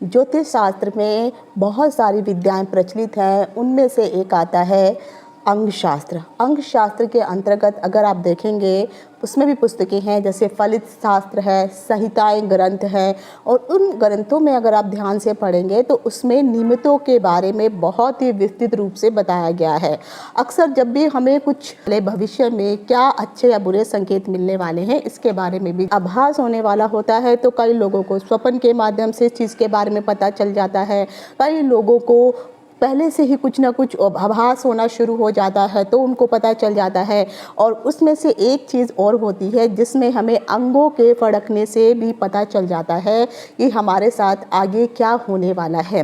ज्योतिष शास्त्र में बहुत सारी विद्याएं प्रचलित हैं। उनमें से एक आता है अंग शास्त्र। अंग शास्त्र के अंतर्गत अगर आप देखेंगे उसमें भी पुस्तकें हैं, जैसे फलित शास्त्र है, संहिताएं ग्रंथ हैं, और उन ग्रंथों में अगर आप ध्यान से पढ़ेंगे तो उसमें निमित्तों के बारे में बहुत ही विस्तृत रूप से बताया गया है। अक्सर जब भी हमें कुछ भविष्य में क्या अच्छे या बुरे संकेत मिलने वाले हैं इसके बारे में भी आभास होने वाला होता है, तो कई लोगों को स्वप्न के माध्यम से इस चीज़ के बारे में पता चल जाता है। कई लोगों को पहले से ही कुछ ना कुछ आभास होना शुरू हो जाता है तो उनको पता चल जाता है। और उसमें से एक चीज़ और होती है जिसमें हमें अंगों के फड़कने से भी पता चल जाता है कि हमारे साथ आगे क्या होने वाला है।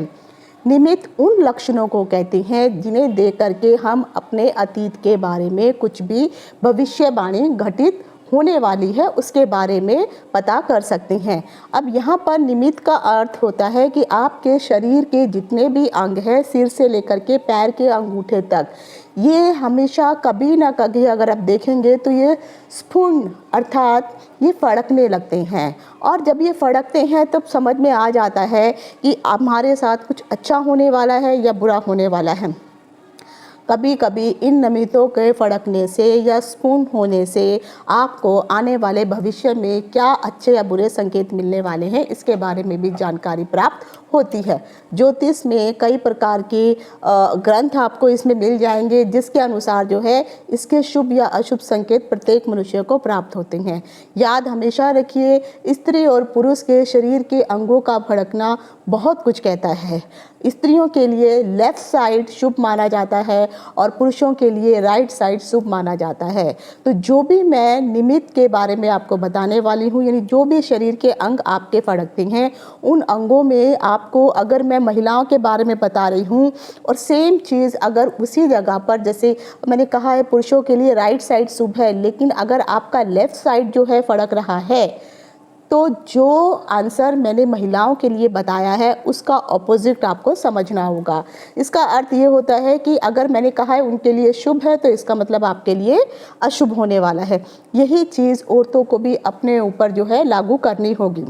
निमित्त उन लक्षणों को कहते हैं जिन्हें देख करके हम अपने अतीत के बारे में कुछ भी भविष्यवाणी घटित होने वाली है उसके बारे में पता कर सकते हैं। अब यहाँ पर निमित्त का अर्थ होता है कि आपके शरीर के जितने भी अंग हैं, सिर से लेकर के पैर के अंगूठे तक, ये हमेशा कभी ना कभी अगर आप देखेंगे तो ये स्फुरण अर्थात ये फड़कने लगते हैं। और जब ये फड़कते हैं तब समझ में आ जाता है कि हमारे साथ कुछ अच्छा होने वाला है या बुरा होने वाला है। कभी कभी इन निमित्तों के फड़कने से या स्फुरण होने से आपको आने वाले भविष्य में क्या अच्छे या बुरे संकेत मिलने वाले हैं इसके बारे में भी जानकारी प्राप्त होती है। ज्योतिष में कई प्रकार के ग्रंथ आपको इसमें मिल जाएंगे जिसके अनुसार जो है इसके शुभ या अशुभ संकेत प्रत्येक मनुष्य को प्राप्त होते हैं। याद हमेशा रखिए, स्त्री और पुरुष के शरीर के अंगों का फड़कना बहुत कुछ कहता है। स्त्रियों के लिए लेफ्ट साइड शुभ माना जाता है और पुरुषों के लिए राइट साइड शुभ माना जाता है। तो जो भी मैं निमित्त के बारे में आपको बताने वाली हूँ, यानी जो भी शरीर के अंग आपके फड़कते हैं उन अंगों में आपको, अगर मैं महिलाओं के बारे में बता रही हूँ और सेम चीज़ अगर उसी जगह पर, जैसे मैंने कहा है पुरुषों के लिए राइट साइड शुभ है, लेकिन अगर आपका लेफ्ट साइड जो है फड़क रहा है तो जो आंसर मैंने महिलाओं के लिए बताया है उसका ऑपोजिट आपको समझना होगा। इसका अर्थ ये होता है कि अगर मैंने कहा है उनके लिए शुभ है तो इसका मतलब आपके लिए अशुभ होने वाला है। यही चीज़ औरतों को भी अपने ऊपर जो है लागू करनी होगी।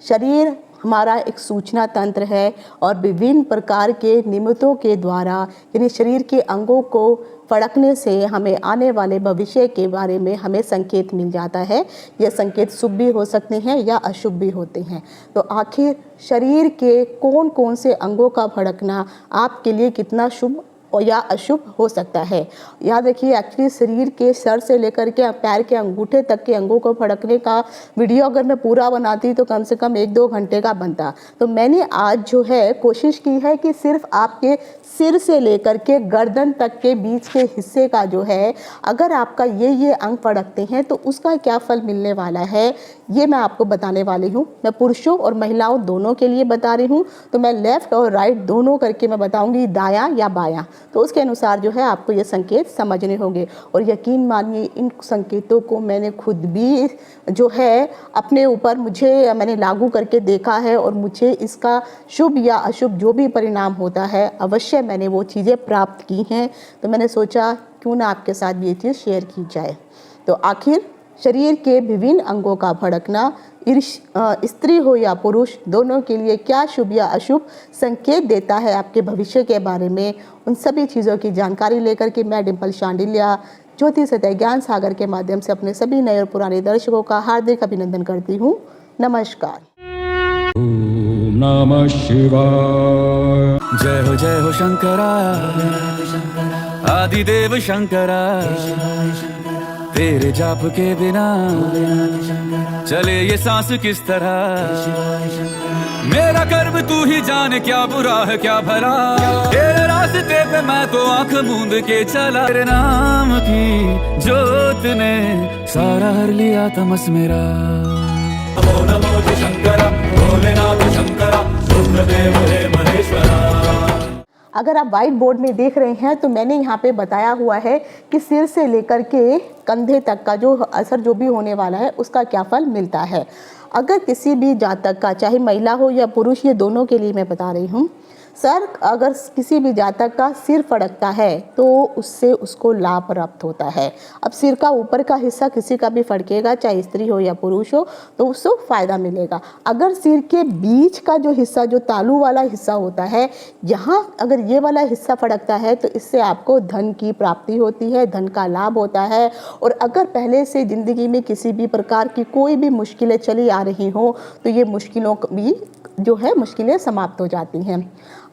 शरीर हमारा एक सूचना तंत्र है और विभिन्न प्रकार के निमित्तों के द्वारा, यानी शरीर के अंगों को फड़कने से हमें आने वाले भविष्य के बारे में हमें संकेत मिल जाता है। यह संकेत शुभ भी हो सकते हैं या अशुभ भी होते हैं। तो आखिर शरीर के कौन कौन से अंगों का फड़कना आपके लिए कितना शुभ और या अशुभ हो सकता है। याद रखिए, एक्चुअली शरीर के सर से लेकर के पैर के अंगूठे तक के अंगों को फड़कने का वीडियो अगर मैं पूरा बनाती तो कम से कम 1-2 घंटे का बनता। तो मैंने आज जो है कोशिश की है कि सिर्फ आपके सिर से लेकर के गर्दन तक के बीच के हिस्से का जो है, अगर आपका ये अंग फड़कते हैं तो उसका क्या फल मिलने वाला है ये मैं आपको बताने वाली हूँ। मैं पुरुषों और महिलाओं दोनों के लिए बता रही हूँ, तो मैं लेफ़्ट और राइट दोनों करके मैं बताऊँगी, दायां या बायां, तो उसके अनुसार जो है आपको ये संकेत समझने होंगे। और यकीन मानिए इन संकेतों को मैंने खुद भी जो है अपने ऊपर मैंने लागू करके देखा है और मुझे इसका शुभ या अशुभ जो भी परिणाम होता है अवश्य मैंने वो चीज़ें प्राप्त की हैं। तो मैंने सोचा क्यों ना आपके साथ भी ये चीज़ शेयर की जाए। तो आखिर शरीर के विभिन्न अंगों का फड़कना स्त्री हो या पुरुष दोनों के लिए क्या शुभ या अशुभ संकेत देता है आपके भविष्य के बारे में, उन सभी चीज़ों की जानकारी लेकर के मैं डिम्पल शांडिल्या ज्योतिष सतह ज्ञान सागर के माध्यम से अपने सभी नए और पुराने दर्शकों का हार्दिक अभिनंदन करती हूँ। नमस्कार। ओम नमः शिवाय। जय हो शंकरा, आदिदेव शंकरा, तेरे जाप के बिना चले ये सांस किस तरह। मेरा कर्म तू ही जाने, क्या बुरा है क्या भला, तेरे रास्ते पे मैं तो आंख मूंद के चला। तेरे नाम की जोत ने सारा हर लिया तमस मेरा। नमो नमो जय शंकरा, भोलेनाथ शंकरा, रुद्रदेव हे महेश्वरा। अगर आप व्हाइट बोर्ड में देख रहे हैं तो मैंने यहाँ पे बताया हुआ है कि सिर से लेकर के कंधे तक का जो असर जो भी होने वाला है उसका क्या फल मिलता है। अगर किसी भी जातक का, चाहे महिला हो या पुरुष, ये दोनों के लिए मैं बता रही हूँ, सर अगर किसी भी जातक का सिर फड़कता है तो उससे उसको लाभ प्राप्त होता है। अब सिर का ऊपर का हिस्सा किसी का भी फड़केगा, चाहे स्त्री हो या पुरुष हो, तो उसको फ़ायदा मिलेगा। अगर सिर के बीच का जो हिस्सा, जो तालू वाला हिस्सा होता है, यहाँ अगर ये वाला हिस्सा फड़कता है तो इससे आपको धन की प्राप्ति होती है, धन का लाभ होता है। और अगर पहले से ज़िंदगी में किसी भी प्रकार की कोई भी मुश्किलें चली आ रही हों तो ये मुश्किलों भी जो है मुश्किलें समाप्त हो जाती हैं।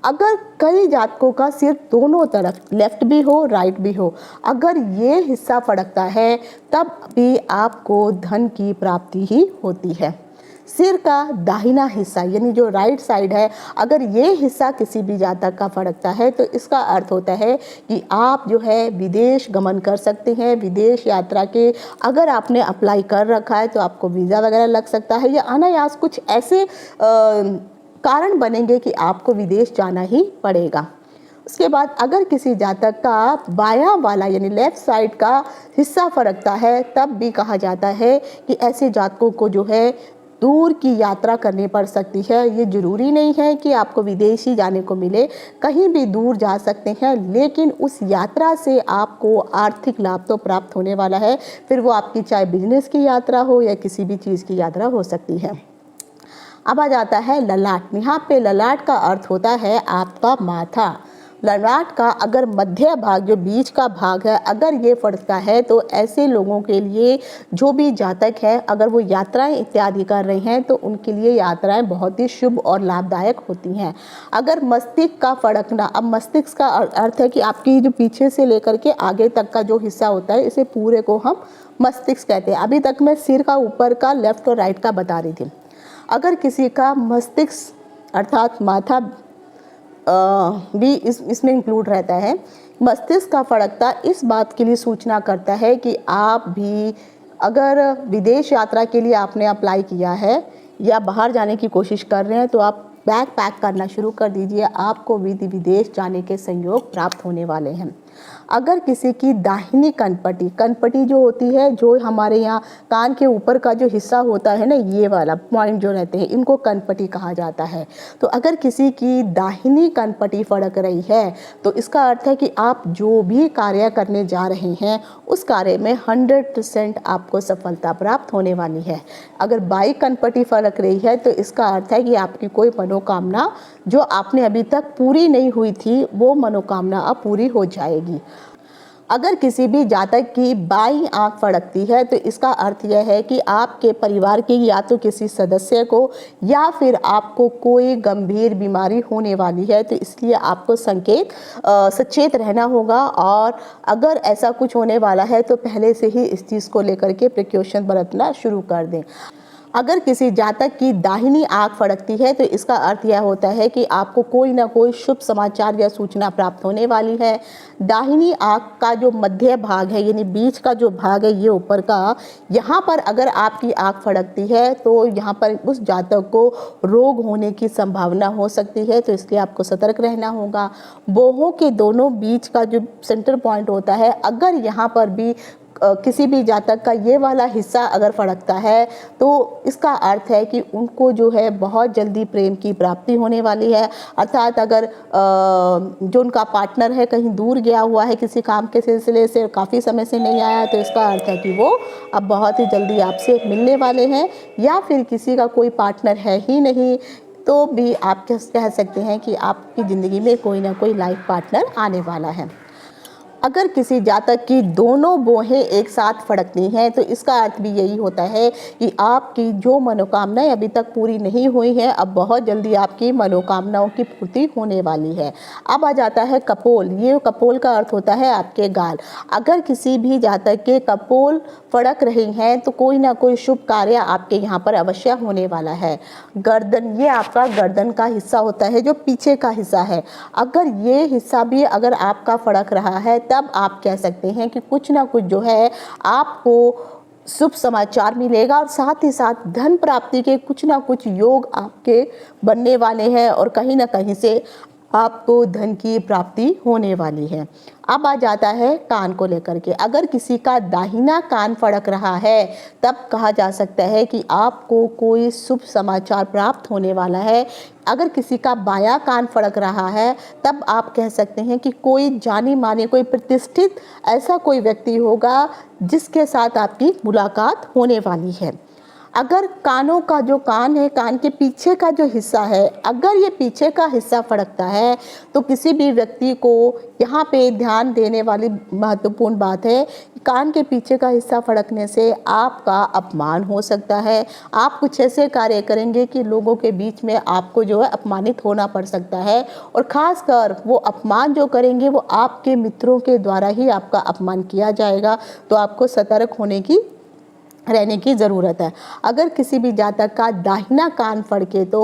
अगर कई जातकों का सिर दोनों तरफ, लेफ्ट भी हो राइट भी हो, अगर ये हिस्सा फड़कता है तब भी आपको धन की प्राप्ति ही होती है। सिर का दाहिना हिस्सा यानी जो राइट साइड है, अगर ये हिस्सा किसी भी जातक का फड़कता है तो इसका अर्थ होता है कि आप जो है विदेश गमन कर सकते हैं। विदेश यात्रा के अगर आपने अप्लाई कर रखा है तो आपको वीज़ा वगैरह लग सकता है, या अनायास कुछ ऐसे कारण बनेंगे कि आपको विदेश जाना ही पड़ेगा। उसके बाद अगर किसी जातक का बायां वाला यानी लेफ्ट साइड का हिस्सा फड़कता है तब भी कहा जाता है कि ऐसे जातकों को जो है दूर की यात्रा करनी पड़ सकती है। ये ज़रूरी नहीं है कि आपको विदेश ही जाने को मिले, कहीं भी दूर जा सकते हैं, लेकिन उस यात्रा से आपको आर्थिक लाभ तो प्राप्त होने वाला है। फिर वो आपकी चाहे बिजनेस की यात्रा हो या किसी भी चीज़ की यात्रा हो सकती है। अब आ जाता है ललाट। यहाँ पे ललाट का अर्थ होता है आपका माथा। ललाट का अगर मध्य भाग, जो बीच का भाग है, अगर ये फटता है तो ऐसे लोगों के लिए, जो भी जातक है, अगर वो यात्राएं इत्यादि कर रहे हैं तो उनके लिए यात्राएं बहुत ही शुभ और लाभदायक होती हैं। अगर मस्तिष्क का फड़कना, अब मस्तिष्क का अर्थ है कि आपकी जो पीछे से लेकर के आगे तक का जो हिस्सा होता है, इसे पूरे को हम मस्तिष्क कहते हैं। अभी तक मैं सिर का ऊपर का लेफ्ट और राइट का बता रही थी। अगर किसी का मस्तिष्क अर्थात माथा भी इसमें इंक्लूड रहता है, मस्तिष्क का फड़कता इस बात के लिए सूचना करता है कि आप भी अगर विदेश यात्रा के लिए आपने अप्लाई किया है या बाहर जाने की कोशिश कर रहे हैं तो आप बैग पैक करना शुरू कर दीजिए, आपको विदेश जाने के संयोग प्राप्त होने वाले हैं। अगर किसी की दाहिनी कनपटी, कनपटी जो होती है, जो हमारे यहाँ कान के ऊपर का जो हिस्सा होता है ना, ये वाला पॉइंट जो रहते हैं, इनको कनपटी कहा जाता है। तो अगर किसी की दाहिनी कनपटी फड़क रही है तो इसका अर्थ है कि आप जो भी कार्य करने जा रहे हैं उस कार्य में 100% आपको सफलता प्राप्त होने वाली है। अगर बाई कनपटी फड़क रही है तो इसका अर्थ है कि आपकी कोई मनोकामना जो आपने अभी तक पूरी नहीं हुई थी, वो मनोकामना अब पूरी हो जाएगी। अगर किसी भी जातक की बाईं आंख फड़कती है तो इसका अर्थ यह है कि आपके परिवार के या तो किसी सदस्य को या फिर आपको कोई गंभीर बीमारी होने वाली है, तो इसलिए आपको सचेत रहना होगा। और अगर ऐसा कुछ होने वाला है तो पहले से ही इस चीज़ को लेकर के प्रिकॉशन बरतना शुरू कर दें। अगर किसी जातक की दाहिनी आंख फड़कती है तो इसका अर्थ यह होता है कि आपको कोई ना कोई शुभ समाचार या सूचना प्राप्त होने वाली है। दाहिनी आंख का जो मध्य भाग है यानी बीच का जो भाग है, ये ऊपर का, यहाँ पर अगर आपकी आंख फड़कती है तो यहाँ पर उस जातक को रोग होने की संभावना हो सकती है, तो इसलिए आपको सतर्क रहना होगा। बाहों के दोनों बीच का जो सेंटर पॉइंट होता है, अगर यहाँ पर भी किसी भी जातक का ये वाला हिस्सा अगर फड़कता है तो इसका अर्थ है कि उनको जो है बहुत जल्दी प्रेम की प्राप्ति होने वाली है। अर्थात अगर जो उनका पार्टनर है कहीं दूर गया हुआ है किसी काम के सिलसिले से, काफ़ी समय से नहीं आया, तो इसका अर्थ है कि वो अब बहुत ही जल्दी आपसे मिलने वाले हैं। या फिर किसी का कोई पार्टनर है ही नहीं तो भी आप कह सकते हैं कि आपकी ज़िंदगी में कोई ना कोई लाइफ पार्टनर आने वाला है। अगर किसी जातक की दोनों बाहें एक साथ फड़कती हैं तो इसका अर्थ भी यही होता है कि आपकी जो मनोकामनाएं अभी तक पूरी नहीं हुई हैं, अब बहुत जल्दी आपकी मनोकामनाओं की पूर्ति होने वाली है। अब आ जाता है कपोल। ये कपोल का अर्थ होता है आपके गाल। अगर किसी भी जातक के कपोल फड़क रही हैं तो कोई ना कोई शुभ कार्य आपके यहाँ पर अवश्य होने वाला है। गर्दन, ये आपका गर्दन का हिस्सा होता है जो पीछे का हिस्सा है, अगर ये हिस्सा भी अगर आपका फड़क रहा है तब आप कह सकते हैं कि कुछ ना कुछ जो है आपको शुभ समाचार मिलेगा और साथ ही साथ धन प्राप्ति के कुछ ना कुछ योग आपके बनने वाले हैं और कहीं ना कहीं से आपको धन की प्राप्ति होने वाली है। अब आ जाता है कान को लेकर के। अगर किसी का दाहिना कान फड़क रहा है तब कहा जा सकता है कि आपको कोई शुभ समाचार प्राप्त होने वाला है। अगर किसी का बायां कान फड़क रहा है तब आप कह सकते हैं कि कोई जानी मानी, कोई प्रतिष्ठित ऐसा कोई व्यक्ति होगा जिसके साथ आपकी मुलाकात होने वाली है। अगर कानों का जो कान है, कान के पीछे का जो हिस्सा है, अगर ये पीछे का हिस्सा फड़कता है तो किसी भी व्यक्ति को यहाँ पे ध्यान देने वाली महत्वपूर्ण बात है, कान के पीछे का हिस्सा फड़कने से आपका अपमान हो सकता है। आप कुछ ऐसे कार्य करेंगे कि लोगों के बीच में आपको जो है अपमानित होना पड़ सकता है, और ख़ासकर वो अपमान जो करेंगे वो आपके मित्रों के द्वारा ही आपका अपमान किया जाएगा। तो आपको सतर्क रहने की ज़रूरत है। अगर किसी भी जातक का दाहिना कान फड़के तो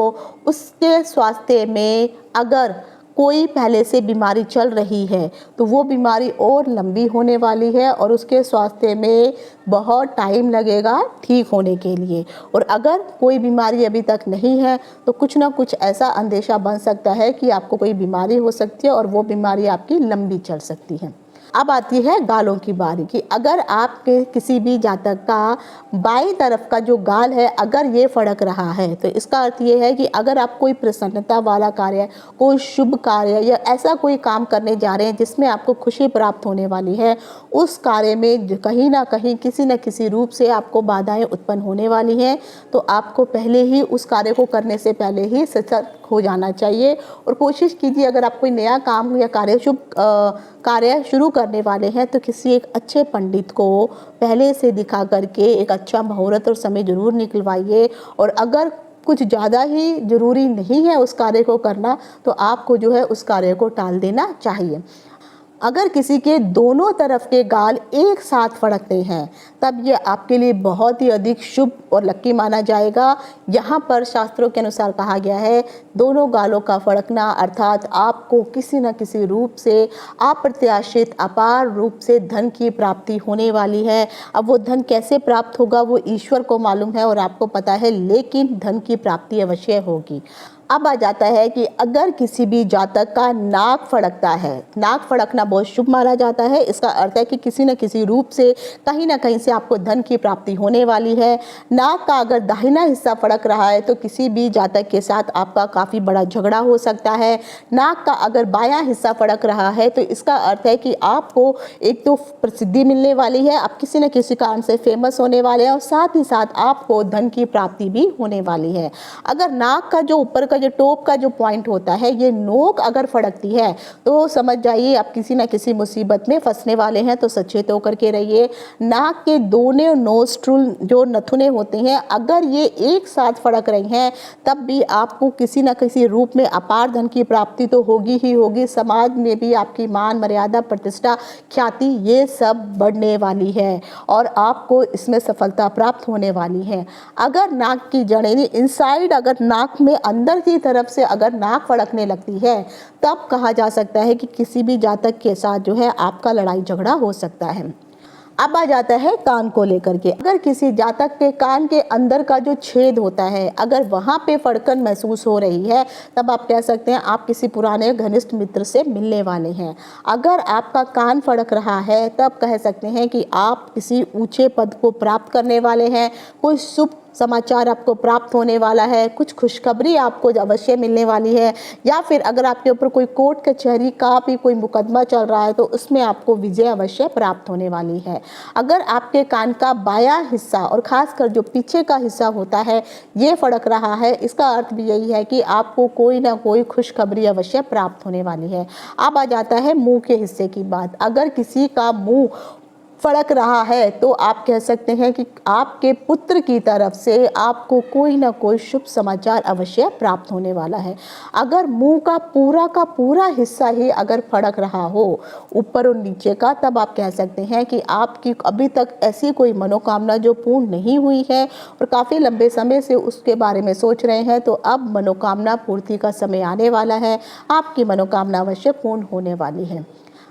उसके स्वास्थ्य में अगर कोई पहले से बीमारी चल रही है तो वो बीमारी और लंबी होने वाली है और उसके स्वास्थ्य में बहुत टाइम लगेगा ठीक होने के लिए। और अगर कोई बीमारी अभी तक नहीं है तो कुछ ना कुछ ऐसा अंदेशा बन सकता है कि आपको कोई बीमारी हो सकती है और वो बीमारी आपकी लंबी चल सकती है। अब आती है गालों की बारी कि अगर आपके किसी भी जातक का बाईं तरफ का जो गाल है अगर ये फड़क रहा है तो इसका अर्थ ये है कि अगर आप कोई प्रसन्नता वाला कार्य, कोई शुभ कार्य या ऐसा कोई काम करने जा रहे हैं जिसमें आपको खुशी प्राप्त होने वाली है, उस कार्य में कहीं ना कहीं किसी न किसी रूप से आपको बाधाएं उत्पन्न होने वाली हैं। तो आपको पहले ही उस कार्य को करने से पहले ही सतर्क हो जाना चाहिए और कोशिश कीजिए, अगर आप कोई नया काम या कार्य शुरू करने वाले हैं तो किसी एक अच्छे पंडित को पहले से दिखा करके एक अच्छा मुहूर्त और समय जरूर निकलवाइए। और अगर कुछ ज़्यादा ही ज़रूरी नहीं है उस कार्य को करना तो आपको जो है उस कार्य को टाल देना चाहिए। अगर किसी के दोनों तरफ के गाल एक साथ फड़कते हैं तब ये आपके लिए बहुत ही अधिक शुभ और लक्की माना जाएगा। यहाँ पर शास्त्रों के अनुसार कहा गया है दोनों गालों का फड़कना अर्थात आपको किसी न किसी रूप से अप्रत्याशित अपार रूप से धन की प्राप्ति होने वाली है। अब वो धन कैसे प्राप्त होगा वो ईश्वर को मालूम है और आपको पता है, लेकिन धन की प्राप्ति अवश्य होगी। अब आ जाता है कि अगर किसी भी जातक का नाक फड़कता है, नाक फड़कना बहुत शुभ माना जाता है। इसका अर्थ है कि किसी न किसी रूप से कहीं ना कहीं से आपको धन की प्राप्ति होने वाली है। नाक का अगर दाहिना हिस्सा फड़क रहा है तो किसी भी जातक के साथ आपका काफ़ी बड़ा झगड़ा हो सकता है। नाक का अगर बायां हिस्सा फड़क रहा है तो इसका अर्थ है कि आपको एक तो प्रसिद्धि मिलने वाली है, आप किसी न किसी कारण से फेमस होने वाले हैं और साथ ही साथ आपको धन की प्राप्ति भी होने वाली है। अगर नाक का जो ऊपर जो टॉप का जो पॉइंट होता है, ये नोक अगर फड़कती है तो समझ जाइए आप किसी ना किसी मुसीबत में फंसने वाले हैं। तो सचेत होकर के रहिए। नाक के दोनों नोस्ट्रुल जो नथुने होते हैं अगर ये एक साथ फड़क रही हैं तब भी आपको किसी ना किसी रूप में अपार धन की प्राप्ति तो होगी ही होगी। समाज में भी आपकी मान मर्यादा प्रतिष्ठा ख्याति ये सब बढ़ने वाली है और आपको इसमें सफलता प्राप्त होने वाली है। अगर नाक की जड़ें इनसाइड अगर नाक में अंदर की तरफ से अगर नाक फड़कने लगती है तब कहा जा सकता है कि किसी भी जातक के साथ जो है आपका लड़ाई झगड़ा हो सकता है। अब आ जाता है कान को लेकर के। अगर किसी जातक के कान के अंदर का जो छेद होता है अगर वहाँ पे फड़कन महसूस हो रही है तब आप कह सकते हैं आप किसी पुराने घनिष्ठ मित्र से मिलने वाले हैं। अगर आपका कान फड़क रहा है तब कह सकते हैं कि आप किसी ऊंचे पद को प्राप्त करने वाले हैं, कोई शुभ समाचार आपको प्राप्त होने वाला है, कुछ खुशखबरी आपको अवश्य मिलने वाली है, या फिर अगर आपके ऊपर कोई कोर्ट कचहरी का भी कोई मुकदमा चल रहा है तो उसमें आपको विजय अवश्य प्राप्त होने वाली है। अगर आपके कान का बायां हिस्सा और खासकर जो पीछे का हिस्सा होता है ये फड़क रहा है, इसका अर्थ भी यही है कि आपको कोई ना कोई खुशखबरी अवश्य प्राप्त होने वाली है। अब आ जाता है मुंह के हिस्से की बात। अगर किसी का मुंह फड़क रहा है तो आप कह सकते हैं कि आपके पुत्र की तरफ से आपको कोई ना कोई शुभ समाचार अवश्य प्राप्त होने वाला है। अगर मुंह का पूरा हिस्सा ही अगर फड़क रहा हो ऊपर और नीचे का तब आप कह सकते हैं कि आपकी अभी तक ऐसी कोई मनोकामना जो पूर्ण नहीं हुई है और काफ़ी लंबे समय से उसके बारे में सोच रहे हैं तो अब मनोकामना पूर्ति का समय आने वाला है। आपकी मनोकामना अवश्य पूर्ण होने वाली है।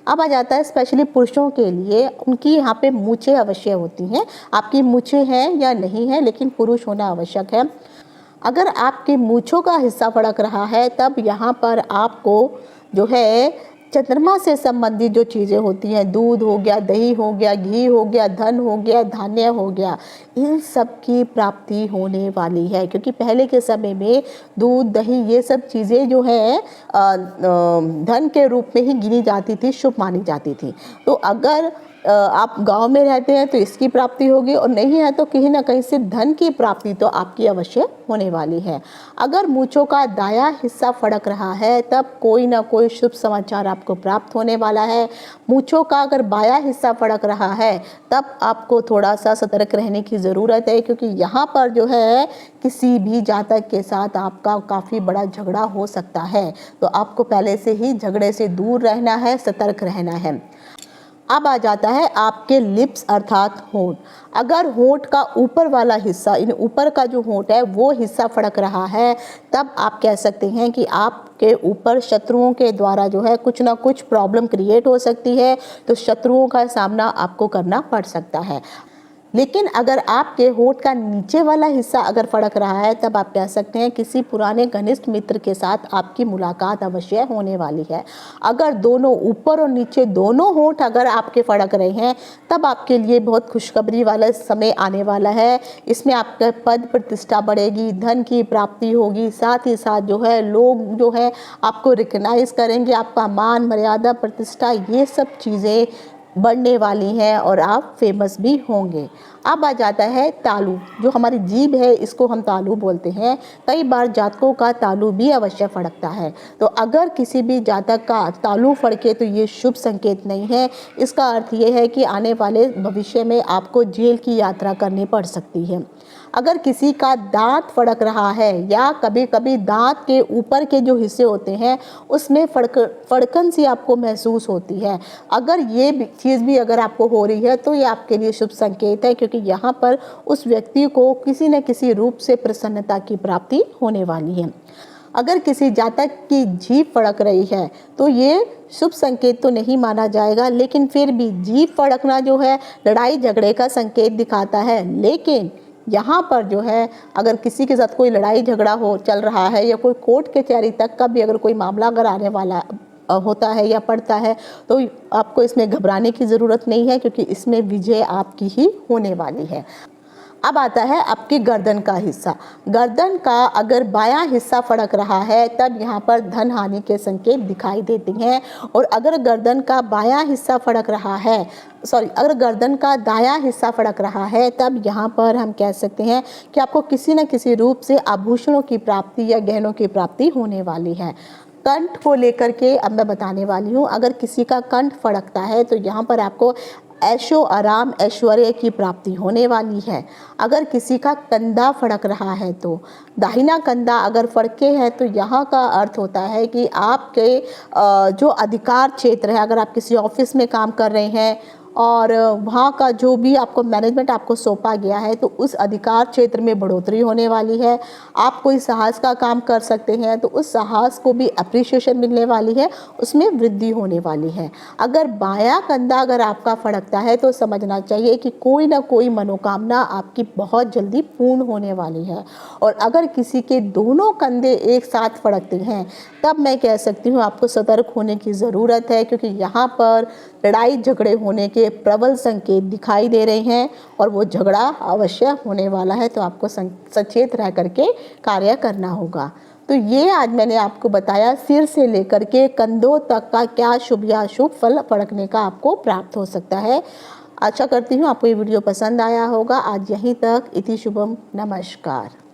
अब आ जाता है स्पेशली पुरुषों के लिए, उनकी यहाँ पे मूछें अवश्य होती हैं। आपकी मूछें हैं या नहीं है लेकिन पुरुष होना आवश्यक है। अगर आपके मूँछों का हिस्सा फड़क रहा है तब यहाँ पर आपको जो है चंद्रमा से संबंधित जो चीज़ें होती हैं, दूध हो गया, दही हो गया, घी हो गया, धन हो गया, धान्य हो गया, इन सब की प्राप्ति होने वाली है। क्योंकि पहले के समय में दूध, दही ये सब चीज़ें जो है धन के रूप में ही गिनी जाती थी, शुभ मानी जाती थी। तो अगर आप गांव में रहते हैं तो इसकी प्राप्ति होगी, और नहीं है तो कहीं ना कहीं से धन की प्राप्ति तो आपकी अवश्य होने वाली है। अगर मूँछों का दायां हिस्सा फड़क रहा है तब कोई ना कोई शुभ समाचार आपको प्राप्त होने वाला है। मूँछों का अगर बायां हिस्सा फड़क रहा है तब आपको थोड़ा सा सतर्क रहने की ज़रूरत है, क्योंकि यहाँ पर जो है किसी भी जातक के साथ आपका काफ़ी बड़ा झगड़ा हो सकता है। तो आपको पहले से ही झगड़े से दूर रहना है, सतर्क रहना है। अब आ जाता है आपके लिप्स अर्थात होंठ। अगर होंठ का ऊपर वाला हिस्सा, इन ऊपर का जो होंठ है वो हिस्सा फड़क रहा है तब आप कह सकते हैं कि आपके ऊपर शत्रुओं के द्वारा जो है कुछ ना कुछ प्रॉब्लम क्रिएट हो सकती है, तो शत्रुओं का सामना आपको करना पड़ सकता है। लेकिन अगर आपके होंठ का नीचे वाला हिस्सा अगर फड़क रहा है तब आप कह सकते हैं किसी पुराने घनिष्ठ मित्र के साथ आपकी मुलाकात अवश्य होने वाली है। अगर दोनों ऊपर और नीचे दोनों होंठ अगर आपके फड़क रहे हैं तब आपके लिए बहुत खुशखबरी वाला समय आने वाला है। इसमें आपका पद प्रतिष्ठा बढ़ेगी, धन की प्राप्ति होगी, साथ ही साथ जो है लोग जो है आपको रिकग्नाइज करेंगे, आपका मान मर्यादा प्रतिष्ठा ये सब चीज़ें बढ़ने वाली हैं और आप फेमस भी होंगे। अब आ जाता है तालू। जो हमारी जीभ है इसको हम तालू बोलते हैं। कई बार जातकों का तालू भी अवश्य फड़कता है। तो अगर किसी भी जातक का तालू फड़के तो ये शुभ संकेत नहीं है। इसका अर्थ ये है कि आने वाले भविष्य में आपको जेल की यात्रा करनी पड़ सकती है। अगर किसी का दांत फड़क रहा है या कभी कभी दांत के ऊपर के जो हिस्से होते हैं उसमें फड़कन सी आपको महसूस होती है, अगर ये चीज़ भी अगर आपको हो रही है तो ये आपके लिए शुभ संकेत है, क्योंकि यहाँ पर उस व्यक्ति को किसी न किसी रूप से प्रसन्नता की प्राप्ति होने वाली है। अगर किसी जातक की जीभ फड़क रही है तो ये शुभ संकेत तो नहीं माना जाएगा, लेकिन फिर भी जीभ फड़कना जो है लड़ाई झगड़े का संकेत दिखाता है। लेकिन यहाँ पर जो है अगर किसी के साथ कोई लड़ाई झगड़ा हो चल रहा है या कोई कोर्ट कचहरी तक का भी अगर कोई मामला अगर आने वाला होता है या पड़ता है तो आपको इसमें घबराने की ज़रूरत नहीं है, क्योंकि इसमें विजय आपकी ही होने वाली है। अब आता है आपकी गर्दन का हिस्सा। गर्दन का अगर बायां हिस्सा फड़क रहा है तब यहाँ पर धन हानि के संकेत दिखाई देते हैं, और अगर गर्दन का बायां हिस्सा फड़क रहा है अगर गर्दन का दायां हिस्सा फड़क रहा है तब यहाँ पर हम कह सकते हैं कि आपको किसी न किसी रूप से आभूषणों की प्राप्ति या गहनों की प्राप्ति होने वाली है। कंठ को लेकर के अब मैं बताने वाली हूँ। अगर किसी का कंठ फड़कता है तो यहाँ पर आपको ऐशो आराम ऐश्वर्य की प्राप्ति होने वाली है। अगर किसी का कंधा फड़क रहा है तो दाहिना कंधा अगर फड़के है तो यहाँ का अर्थ होता है कि आपके जो अधिकार क्षेत्र है, अगर आप किसी ऑफिस में काम कर रहे हैं और वहाँ का जो भी आपको मैनेजमेंट आपको सौंपा गया है तो उस अधिकार क्षेत्र में बढ़ोतरी होने वाली है। आप कोई साहस का काम कर सकते हैं तो उस साहस को भी अप्रिशिएशन मिलने वाली है, उसमें वृद्धि होने वाली है। अगर बायां कंधा अगर आपका फड़कता है तो समझना चाहिए कि कोई ना कोई मनोकामना आपकी बहुत जल्दी पूर्ण होने वाली है। और अगर किसी के दोनों कंधे एक साथ फड़कते हैं तब मैं कह सकती हूँ आपको सतर्क होने की ज़रूरत है, क्योंकि यहाँ पर लड़ाई झगड़े होने के प्रबल संकेत दिखाई दे रहे हैं और वो झगड़ा अवश्य होने वाला है। तो आपको सचेत रह करके कार्य करना होगा। तो ये आज मैंने आपको बताया सिर से लेकर के कंधों तक का क्या शुभ या अशुभ फल फड़कने का आपको प्राप्त हो सकता है। आशा करती हूँ आपको ये वीडियो पसंद आया होगा। आज यहीं तक। इति शुभम। नमस्कार।